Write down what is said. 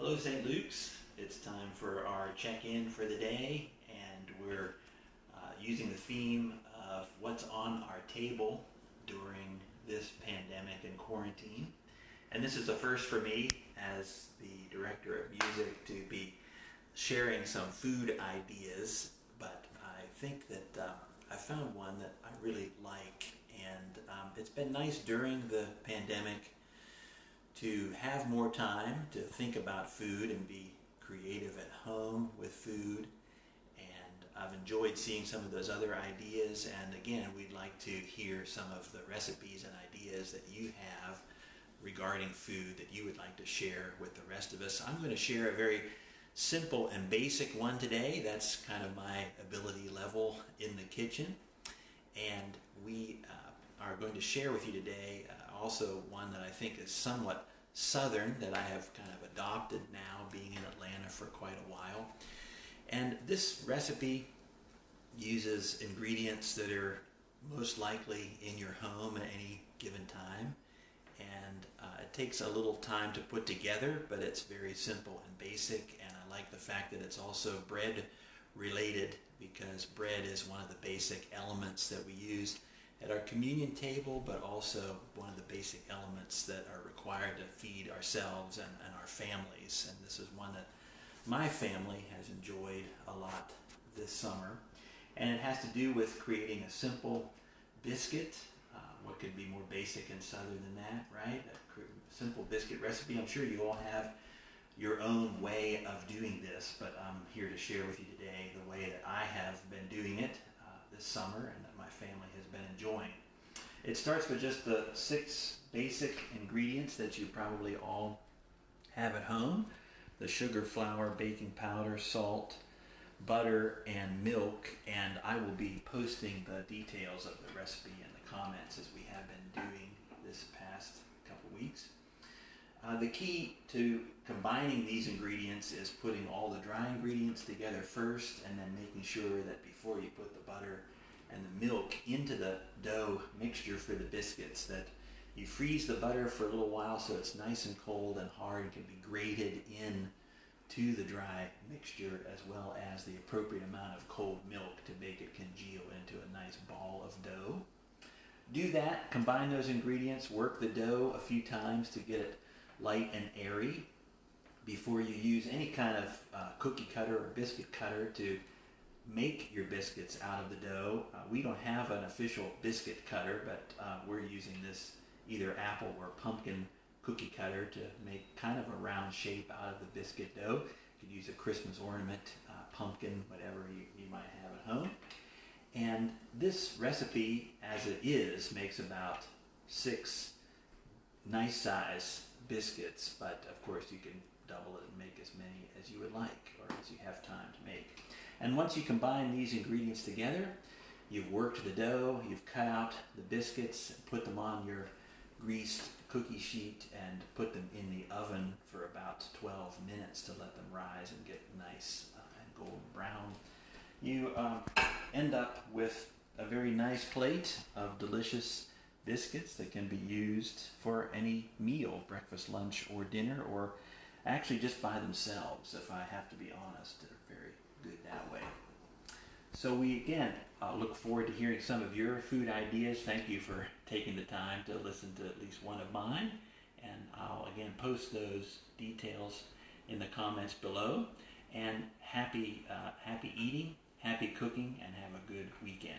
Hello, St. Luke's. It's time for our check-in for the day, and we're using the theme of what's on our table during this pandemic and quarantine. And this is a first for me as the director of music to be sharing some food ideas, but I think that I found one that I really like, and it's been nice during the pandemic to have more time to think about food and be creative at home with food. And I've enjoyed seeing some of those other ideas. And again, we'd like to hear some of the recipes and ideas that you have regarding food that you would like to share with the rest of us. I'm going to share a very simple and basic one today. That's kind of my ability level in the kitchen. And we are going to share with you today also one that I think is somewhat southern, that I have kind of adopted now, being in Atlanta for quite a while. And this recipe uses ingredients that are most likely in your home at any given time. And it takes a little time to put together, but it's very simple and basic. And I like the fact that it's also bread related, because bread is one of the basic elements that we use at our communion table, but also one of the basic elements that are required to feed ourselves and our families. And this is one that my family has enjoyed a lot this summer. And it has to do with creating a simple biscuit. What could be more basic and southern than that, right? A simple biscuit recipe. I'm sure you all have your own way of doing this, but I'm here to share with you today the way that I have been doing it this summer and that my family has been enjoying. It starts with just the 6 basic ingredients that you probably all have at home: the sugar, flour, baking powder, salt, butter, and milk. And I will be posting the details of the recipe in the comments, as we have been doing this past couple weeks. The key to combining these ingredients is putting all the dry ingredients together first, and then making sure that before you put the butter and the milk into the dough mixture for the biscuits, that you freeze the butter for a little while so it's nice and cold and hard and can be grated in to the dry mixture, as well as the appropriate amount of cold milk to make it congeal into a nice ball of dough. Do that, combine those ingredients, work the dough a few times to get it light and airy before you use any kind of cookie cutter or biscuit cutter to make your biscuits out of the dough. We don't have an official biscuit cutter, but we're using this either apple or pumpkin cookie cutter to make kind of a round shape out of the biscuit dough. You could use a Christmas ornament, pumpkin, whatever you might have at home. And this recipe, as it is, makes about 6 nice size biscuits, but of course you can double it and make as many as you would like, or as you have time to make. And once you combine these ingredients together, you've worked the dough, you've cut out the biscuits, put them on your greased cookie sheet, and put them in the oven for about 12 minutes to let them rise and get nice and golden brown. You end up with a very nice plate of delicious biscuits that can be used for any meal, breakfast, lunch, or dinner, or actually just by themselves, if I have to be honest. They're very good that way. So we again look forward to hearing some of your food ideas. Thank you for taking the time to listen to at least one of mine, and I'll again post those details in the comments below. And happy eating, happy cooking, and have a good weekend.